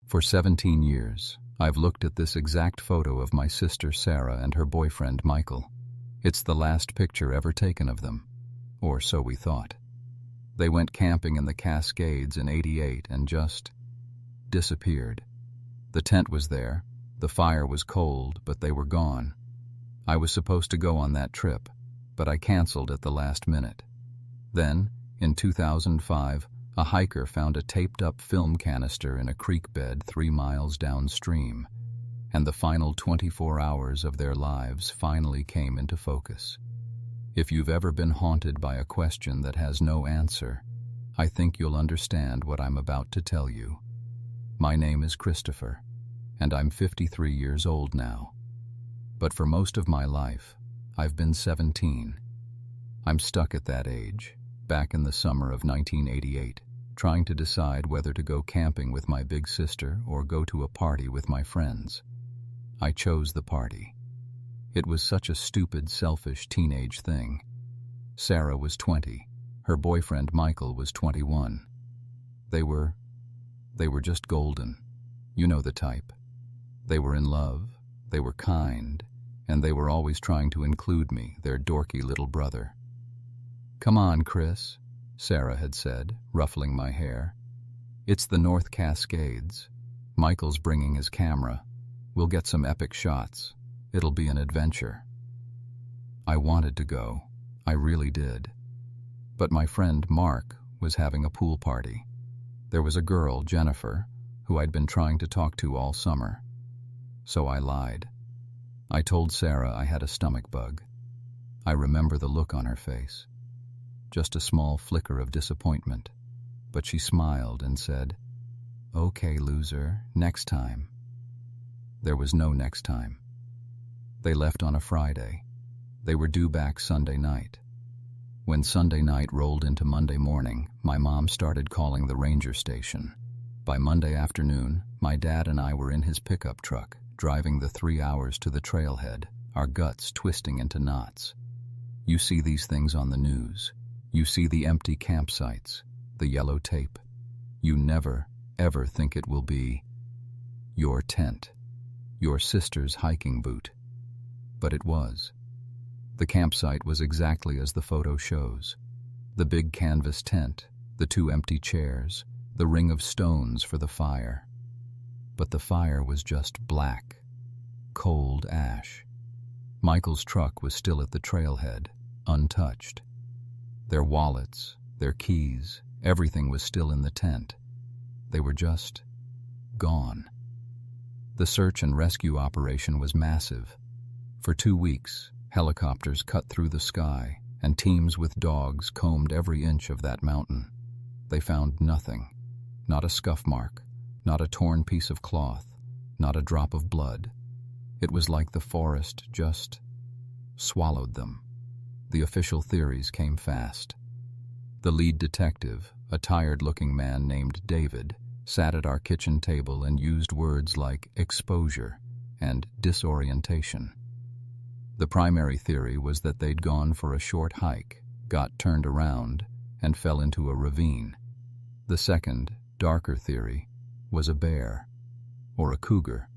For 17 years, I've looked at this exact photo of my sister Sarah and her boyfriend Michael. It's the last picture ever taken of them, or so we thought. They went camping in the Cascades in '88 and just disappeared. The tent was there, the fire was cold, but they were gone. I was supposed to go on that trip, but I canceled at the last minute. Then, in 2005, a hiker found a taped-up film canister in a creek bed 3 miles downstream, and the final 24 hours of their lives finally came into focus. If you've ever been haunted by a question that has no answer, I think you'll understand what I'm about to tell you. My name is Christopher, and I'm 53 years old now. But for most of my life, I've been 17. I'm stuck at that age, back in the summer of 1988, trying to decide whether to go camping with my big sister or go to a party with my friends. I chose the party. It was such a stupid, selfish teenage thing. Sarah was 20. Her boyfriend Michael was 21. They were just golden. You know the type. They were in love, they were kind, and they were always trying to include me, their dorky little brother. "Come on, Chris," Sarah had said, ruffling my hair. "It's the North Cascades. Michael's bringing his camera. We'll get some epic shots. It'll be an adventure." I wanted to go. I really did. But my friend Mark was having a pool party. There was a girl, Jennifer, who I'd been trying to talk to all summer. So I lied. I told Sarah I had a stomach bug. I remember the look on her face. Just a small flicker of disappointment, but she smiled and said, "Okay, loser, next time." There was no next time. They left on a Friday. They were due back Sunday night. When Sunday night rolled into Monday morning, my mom started calling the ranger station. By Monday afternoon, my dad and I were in his pickup truck, driving the 3 hours to the trailhead, our guts twisting into knots. You see these things on the news. You see the empty campsites, the yellow tape. You never, ever think it will be your tent, your sister's hiking boot. But it was. The campsite was exactly as the photo shows. The big canvas tent, the 2 empty chairs, the ring of stones for the fire. But the fire was just black, cold ash. Michael's truck was still at the trailhead, untouched. Their wallets, their keys, everything was still in the tent. They were just gone. The search and rescue operation was massive. For 2 weeks, helicopters cut through the sky, and teams with dogs combed every inch of that mountain. They found nothing. Not a scuff mark, not a torn piece of cloth, not a drop of blood. It was like the forest just swallowed them. The official theories came fast. The lead detective, a tired-looking man named David, sat at our kitchen table and used words like exposure and disorientation. The primary theory was that they'd gone for a short hike, got turned around, and fell into a ravine. The second, darker theory was a bear or a cougar.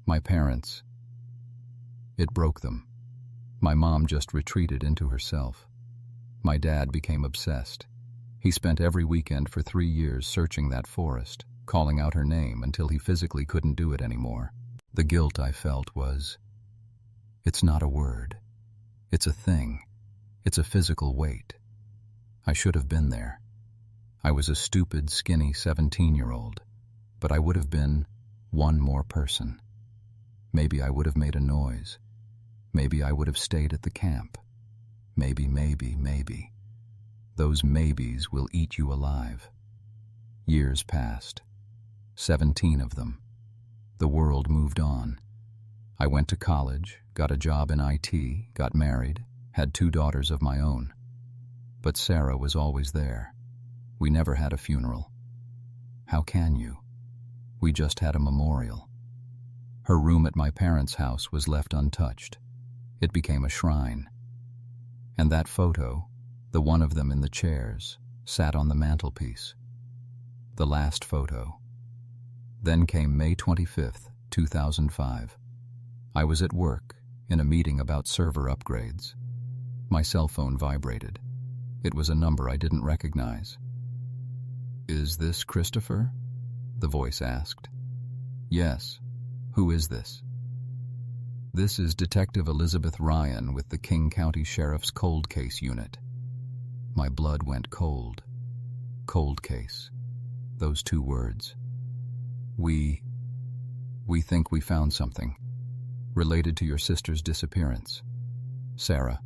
My parents, it broke them. My mom just retreated into herself. My dad became obsessed. He spent every weekend for 3 years searching that forest, calling out her name until he physically couldn't do it anymore. The guilt I felt was, it's not a word. It's a thing. It's a physical weight. I should have been there. I was a stupid, skinny 17-year-old, but I would have been one more person. Maybe I would have made a noise. Maybe I would have stayed at the camp. Maybe. Those maybes will eat you alive. Years passed. 17 of them. The world moved on. I went to college, got a job in IT, got married, had 2 daughters of my own. But Sarah was always there. We never had a funeral. How can you? We just had a memorial. Her room at my parents' house was left untouched. It became a shrine. And that photo, the one of them in the chairs, sat on the mantelpiece. The last photo. Then came May 25th, 2005. I was at work, in a meeting about server upgrades. My cell phone vibrated. It was a number I didn't recognize. "Is this Christopher?" the voice asked. "Yes. Who is this?" "This is Detective Elizabeth Ryan with the King County Sheriff's Cold Case Unit." My blood went cold. Cold case. Those two words. We think we found something related to your sister's disappearance. Sarah.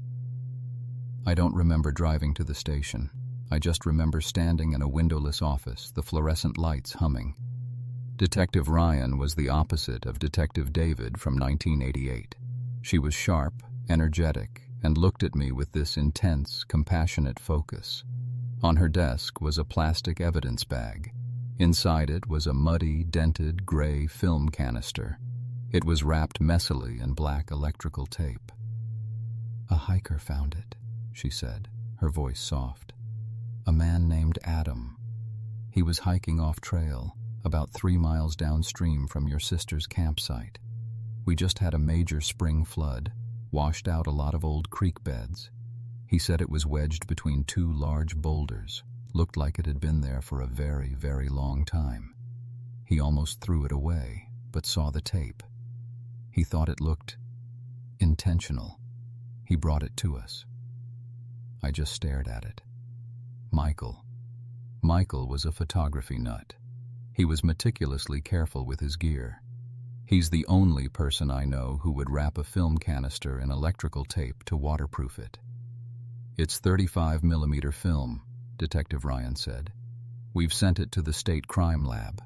I don't remember driving to the station. I just remember standing in a windowless office, the fluorescent lights humming. Detective Ryan was the opposite of Detective David from 1988. She was sharp, energetic, and looked at me with this intense, compassionate focus. On her desk was a plastic evidence bag. Inside it was a muddy, dented, gray film canister. It was wrapped messily in black electrical tape. "A hiker found it," she said, her voice soft. "A man named Adam. He was hiking off trail, about 3 miles downstream from your sister's campsite. We just had a major spring flood, washed out a lot of old creek beds. He said it was wedged between 2 large boulders, looked like it had been there for a very, very long time. He almost threw it away, but saw the tape. He thought it looked intentional. He brought it to us." I just stared at it. Michael. Michael was a photography nut. He was meticulously careful with his gear. He's the only person I know who would wrap a film canister in electrical tape to waterproof it. "It's 35mm film," Detective Ryan said. "We've sent it to the state crime lab.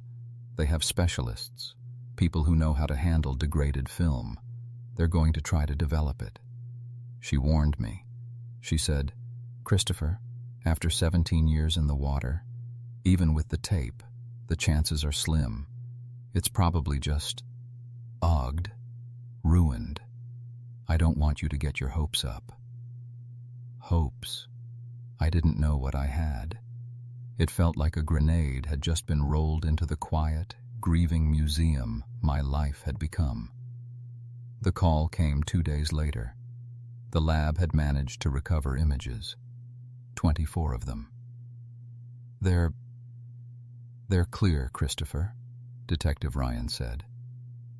They have specialists, people who know how to handle degraded film. They're going to try to develop it." She warned me. She said, "Christopher, after 17 years in the water, even with the tape, the chances are slim. It's probably just ogged, ruined. I don't want you to get your hopes up." Hopes. I didn't know what I had. It felt like a grenade had just been rolled into the quiet, grieving museum my life had become. The call came 2 days later. The lab had managed to recover images. 24 of them. They're clear, Christopher," Detective Ryan said.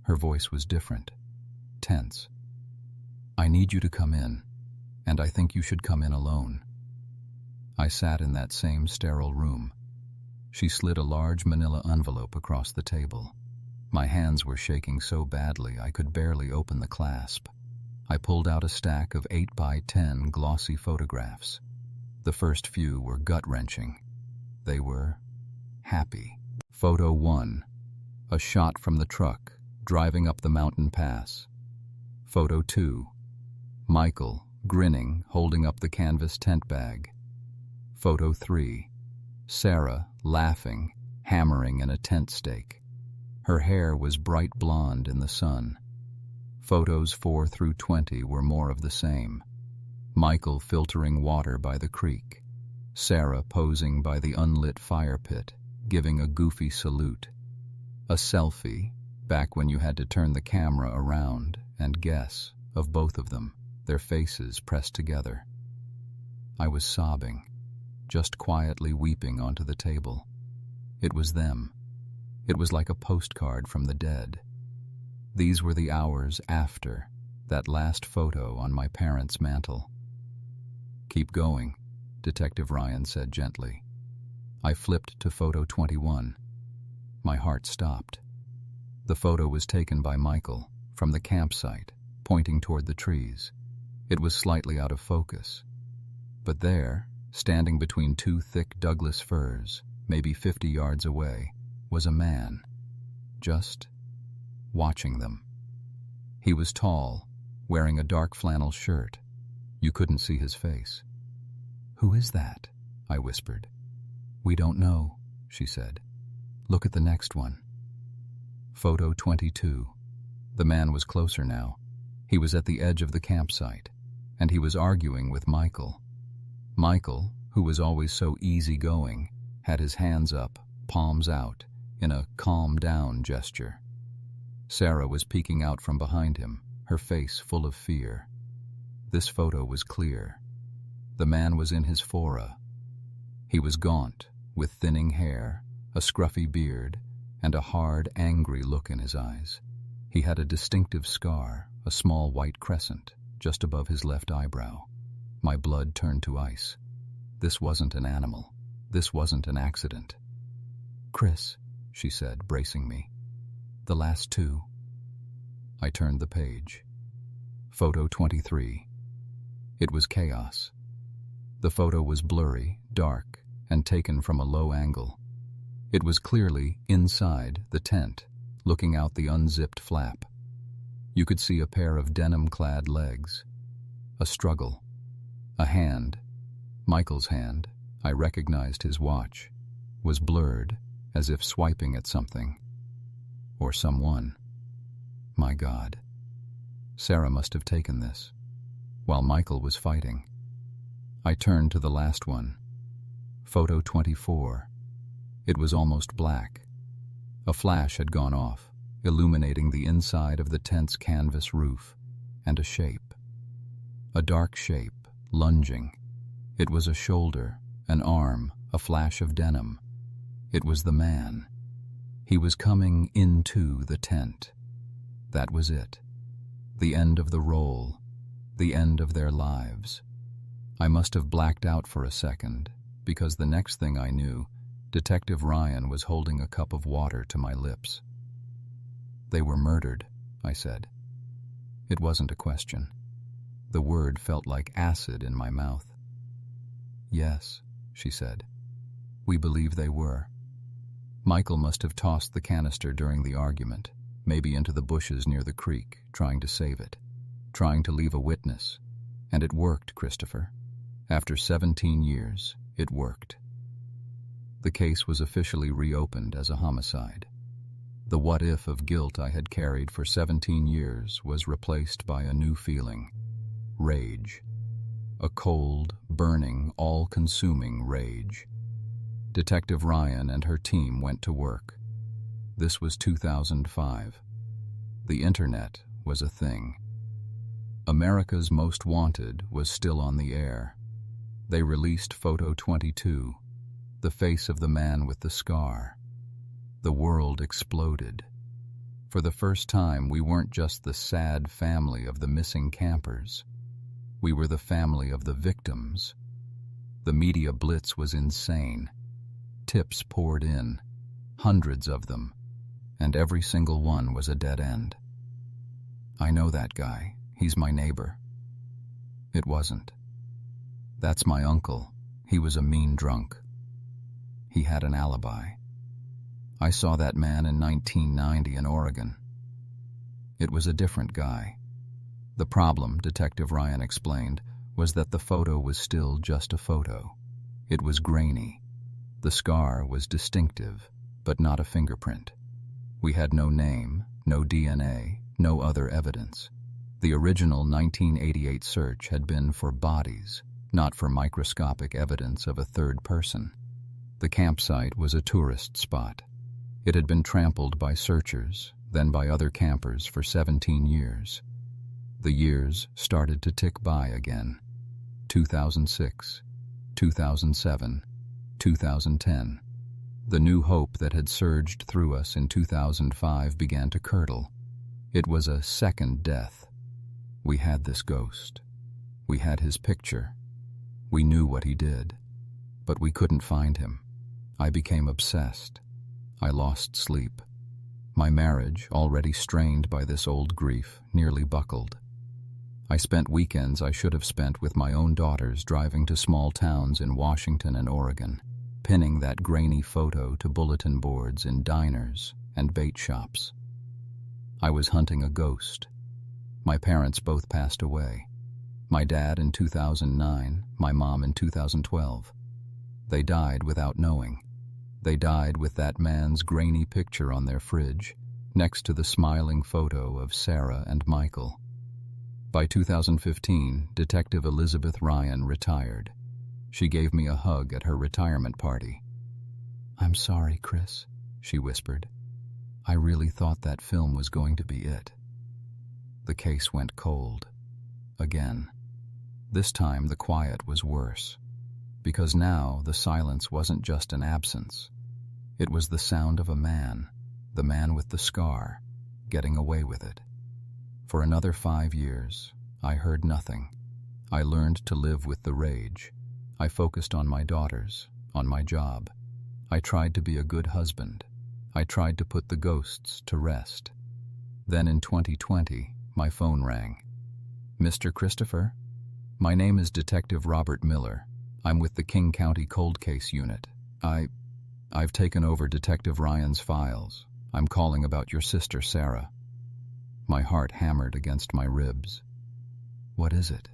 Her voice was different, tense. "I need you to come in, and I think you should come in alone." I sat in that same sterile room. She slid a large manila envelope across the table. My hands were shaking so badly I could barely open the clasp. I pulled out a stack of 8x10 glossy photographs. The first few were gut-wrenching. They were happy. Photo 1. A shot from the truck, driving up the mountain pass. Photo 2. Michael, grinning, holding up the canvas tent bag. Photo 3. Sarah, laughing, hammering in a tent stake. Her hair was bright blonde in the sun. Photos 4 through 20 were more of the same. Michael filtering water by the creek. Sarah posing by the unlit fire pit, giving a goofy salute. A selfie, back when you had to turn the camera around and guess, of both of them, their faces pressed together. I was sobbing, just quietly weeping onto the table. It was them. It was like a postcard from the dead. These were the hours after that last photo on my parents' mantel. "Keep going," Detective Ryan said gently. I flipped to photo 21. My heart stopped. The photo was taken by Michael, from the campsite, pointing toward the trees. It was slightly out of focus. But there, standing between 2 thick Douglas firs, maybe 50 yards away, was a man, just watching them. He was tall, wearing a dark flannel shirt. You couldn't see his face. "Who is that?" I whispered. "We don't know," she said. "Look at the next one." Photo 22. The man was closer now. He was at the edge of the campsite, and he was arguing with Michael. Michael, who was always so easygoing, had his hands up, palms out, in a calm down gesture. Sarah was peeking out from behind him, her face full of fear. This photo was clear. The man was in his fora. He was gaunt, with thinning hair, a scruffy beard, and a hard, angry look in his eyes. He had a distinctive scar, a small white crescent, just above his left eyebrow. My blood turned to ice. This wasn't an animal. This wasn't an accident. "Chris," she said, bracing me. "The last two." I turned the page. Photo 23. It was chaos. The photo was blurry, dark, and taken from a low angle. It was clearly inside the tent, looking out the unzipped flap. You could see a pair of denim-clad legs. A struggle. A hand. Michael's hand, I recognized his watch, was blurred, as if swiping at something. Or someone. My God. Sarah must have taken this, while Michael was fighting. I turned to the last one. Photo 24. It was almost black. A flash had gone off, illuminating the inside of the tent's canvas roof, and a shape. A dark shape, lunging. It was a shoulder, an arm, a flash of denim. It was the man. He was coming into the tent. That was it. The end of the roll. The end of their lives. I must have blacked out for a second, because the next thing I knew, Detective Ryan was holding a cup of water to my lips. "They were murdered," I said. It wasn't a question. The word felt like acid in my mouth. "Yes," she said. "We believe they were." Michael must have tossed the canister during the argument, maybe into the bushes near the creek, trying to save it, trying to leave a witness. And it worked, Christopher. After 17 years, it worked. The case was officially reopened as a homicide. The what-if of guilt I had carried for 17 years was replaced by a new feeling: rage. A cold, burning, all-consuming rage. Detective Ryan and her team went to work. This was 2005. The internet was a thing. America's Most Wanted was still on the air. They released Photo 22, the face of the man with the scar. The world exploded. For the first time, we weren't just the sad family of the missing campers. We were the family of the victims. The media blitz was insane. Tips poured in, hundreds of them, and every single one was a dead end. "I know that guy. He's my neighbor." It wasn't. "That's my uncle. He was a mean drunk." He had an alibi. "I saw that man in 1990 in Oregon." It was a different guy. The problem, Detective Ryan explained, was that the photo was still just a photo. It was grainy. The scar was distinctive, but not a fingerprint. We had no name, no DNA, no other evidence. The original 1988 search had been for bodies, not for microscopic evidence of a third person. The campsite was a tourist spot. It had been trampled by searchers, then by other campers for 17 years. The years started to tick by again. 2006, 2007, 2010. The new hope that had surged through us in 2005 began to curdle. It was a second death. We had this ghost. We had his picture. We knew what he did, but we couldn't find him. I became obsessed. I lost sleep. My marriage, already strained by this old grief, nearly buckled. I spent weekends I should have spent with my own daughters driving to small towns in Washington and Oregon, pinning that grainy photo to bulletin boards in diners and bait shops. I was hunting a ghost. My parents both passed away. My dad in 2009, my mom in 2012. They died without knowing. They died with that man's grainy picture on their fridge, next to the smiling photo of Sarah and Michael. By 2015, Detective Elizabeth Ryan retired. She gave me a hug at her retirement party. "I'm sorry, Chris," she whispered. I really thought that film was going to be it. The case went cold. Again. This time the quiet was worse, because now the silence wasn't just an absence. It was the sound of a man, the man with the scar, getting away with it. For another 5 years, I heard nothing. I learned to live with the rage. I focused on my daughters, on my job. I tried to be a good husband. I tried to put the ghosts to rest. Then in 2020, my phone rang. Mr. Christopher? My name is Detective Robert Miller. I'm with the King County Cold Case Unit. I've taken over Detective Ryan's files. I'm calling about your sister, Sarah. My heart hammered against my ribs. What is it?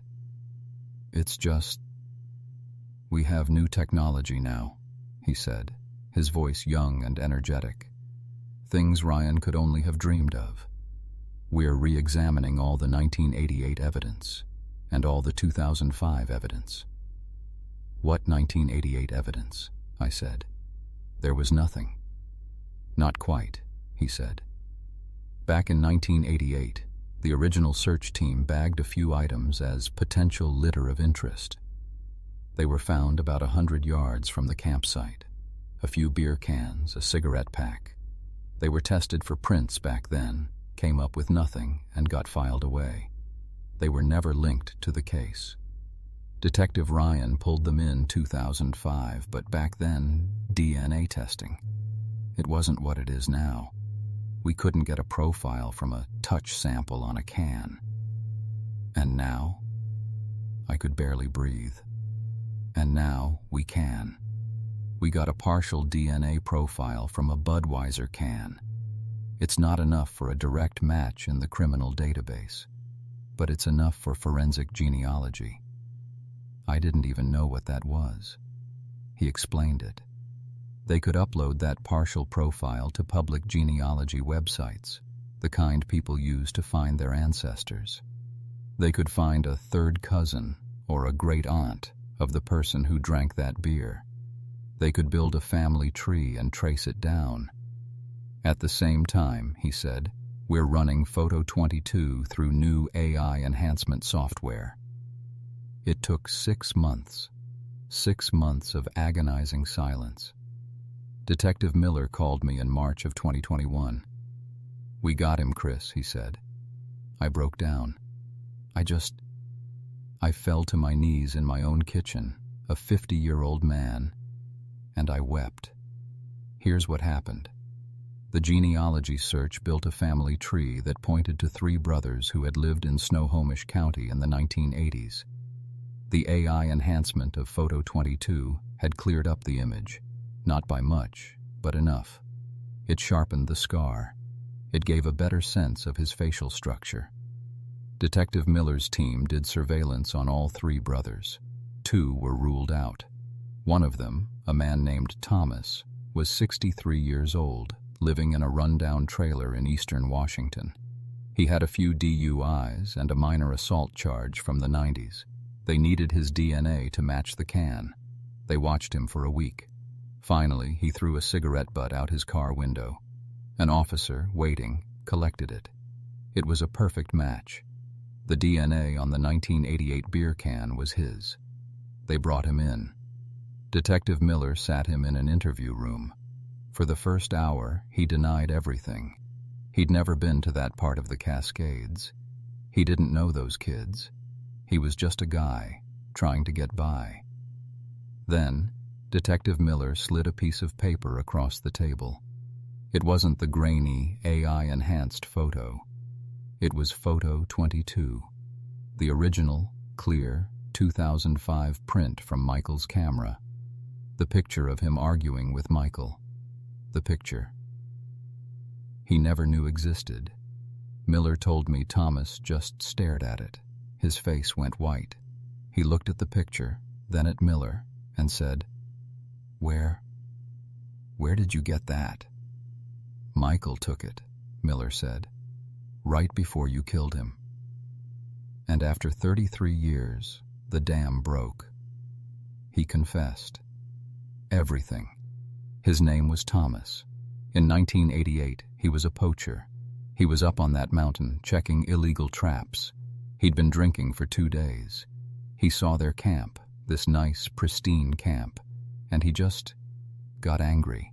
It's just... We have new technology now, he said, his voice young and energetic. Things Ryan could only have dreamed of. We're re-examining all the 1988 evidence and all the 2005 evidence. What 1988 evidence? I said. There was nothing. Not quite, he said. Back in 1988, the original search team bagged a few items as potential litter of interest. They were found about 100 yards from the campsite. A few beer cans, a cigarette pack. They were tested for prints back then, came up with nothing, and got filed away. They were never linked to the case. Detective Ryan pulled them in 2005, but back then, DNA testing. It wasn't what it is now. We couldn't get a profile from a touch sample on a can. And now? I could barely breathe. And now we can. We got a partial DNA profile from a Budweiser can. It's not enough for a direct match in the criminal database, but it's enough for forensic genealogy. I didn't even know what that was. He explained it. They could upload that partial profile to public genealogy websites, the kind people use to find their ancestors. They could find a third cousin or a great aunt of the person who drank that beer. They could build a family tree and trace it down. At the same time, he said, we're running Photo 22 through new AI enhancement software. It took 6 months. 6 months of agonizing silence. Detective Miller called me in March of 2021. We got him, Chris, he said. I broke down. I fell to my knees in my own kitchen, a 50-year-old man, and I wept. Here's what happened. The genealogy search built a family tree that pointed to 3 brothers who had lived in Snohomish County in the 1980s. The AI enhancement of Photo 22 had cleared up the image, not by much, but enough. It sharpened the scar. It gave a better sense of his facial structure. Detective Miller's team did surveillance on all 3 brothers. 2 were ruled out. One of them, a man named Thomas, was 63 years old, living in a rundown trailer in eastern Washington. He had a few DUIs and a minor assault charge from the 90s. They needed his DNA to match the can. They watched him for a week. Finally, he threw a cigarette butt out his car window. An officer, waiting, collected it. It was a perfect match. The DNA on the 1988 beer can was his. They brought him in. Detective Miller sat him in an interview room. For the first hour, he denied everything. He'd never been to that part of the Cascades. He didn't know those kids. He was just a guy, trying to get by. Then, Detective Miller slid a piece of paper across the table. It wasn't the grainy, AI-enhanced photo. It was Photo 22, the original, clear, 2005 print from Michael's camera. The picture of him arguing with Michael. The picture he never knew existed. Miller told me Thomas just stared at it. His face went white. He looked at the picture, then at Miller, and said, Where did you get that? Michael took it, Miller said, right before you killed him. And after 33 years, the dam broke. He confessed. Everything. His name was Thomas. In 1988, he was a poacher. He was up on that mountain checking illegal traps. He'd been drinking for 2 days. He saw their camp, this nice, pristine camp, and he just got angry.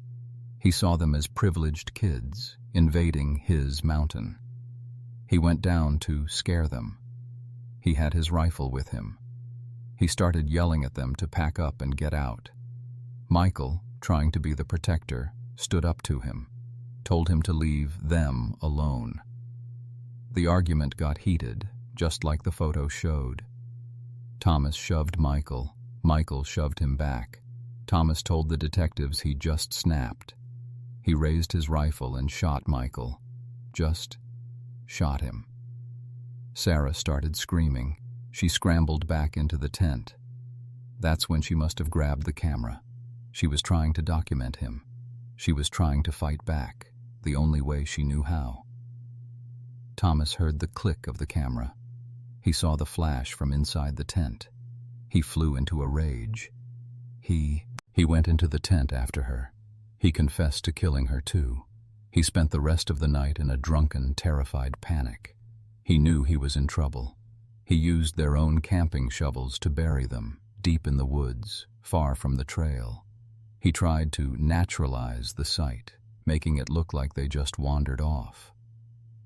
He saw them as privileged kids invading his mountain. He went down to scare them. He had his rifle with him. He started yelling at them to pack up and get out. Michael, trying to be the protector, stood up to him, told him to leave them alone. The argument got heated, just like the photo showed. Thomas shoved Michael. Michael shoved him back. Thomas told the detectives he just snapped. He raised his rifle and shot Michael. Just shot him. Sarah started screaming. She scrambled back into the tent. That's when she must have grabbed the camera. She was trying to document him. She was trying to fight back, the only way she knew how. Thomas heard the click of the camera. He saw the flash from inside the tent. He flew into a rage. He went into the tent after her. He confessed to killing her too. He spent the rest of the night in a drunken, terrified panic. He knew he was in trouble. He used their own camping shovels to bury them, deep in the woods, far from the trail. He tried to naturalize the sight, making it look like they just wandered off.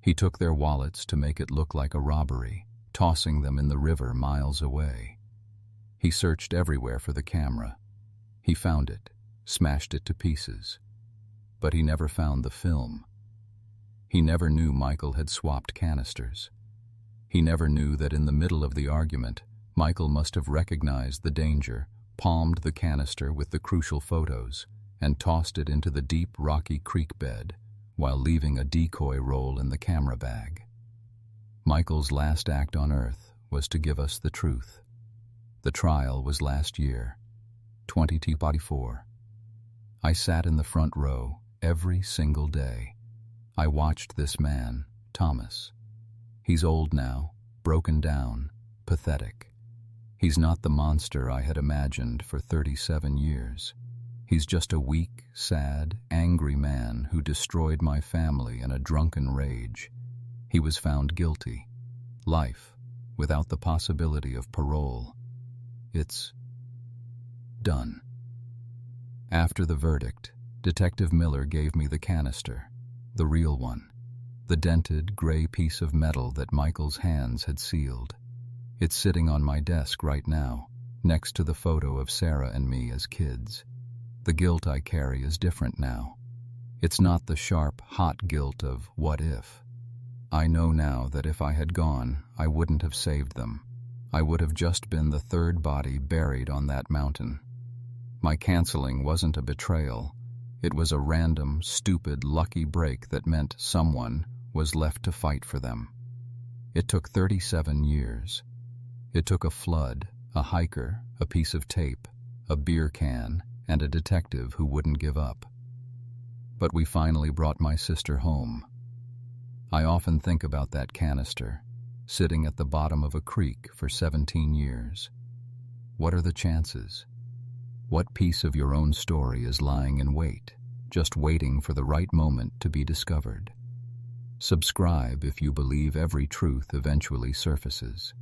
He took their wallets to make it look like a robbery, tossing them in the river miles away. He searched everywhere for the camera. He found it, smashed it to pieces. But he never found the film. He never knew Michael had swapped canisters. He never knew that in the middle of the argument, Michael must have recognized the danger, palmed the canister with the crucial photos, and tossed it into the deep, rocky creek bed, while leaving a decoy roll in the camera bag. Michael's last act on Earth was to give us the truth. The trial was last year, 2024. I sat in the front row every single day. I watched this man, Thomas. He's old now, broken down, pathetic. He's not the monster I had imagined for 37 years. He's just a weak, sad, angry man who destroyed my family in a drunken rage. He was found guilty. Life, without the possibility of parole. It's done. After the verdict, Detective Miller gave me the canister, the real one, the dented, gray piece of metal that Michael's hands had sealed. It's sitting on my desk right now, next to the photo of Sarah and me as kids. The guilt I carry is different now. It's not the sharp, hot guilt of what if. I know now that if I had gone, I wouldn't have saved them. I would have just been the third body buried on that mountain. My canceling wasn't a betrayal. It was a random, stupid, lucky break that meant someone was left to fight for them. It took 37 years. It took a flood, a hiker, a piece of tape, a beer can, and a detective who wouldn't give up. But we finally brought my sister home. I often think about that canister, sitting at the bottom of a creek for 17 years. What are the chances? What piece of your own story is lying in wait, just waiting for the right moment to be discovered? Subscribe if you believe every truth eventually surfaces.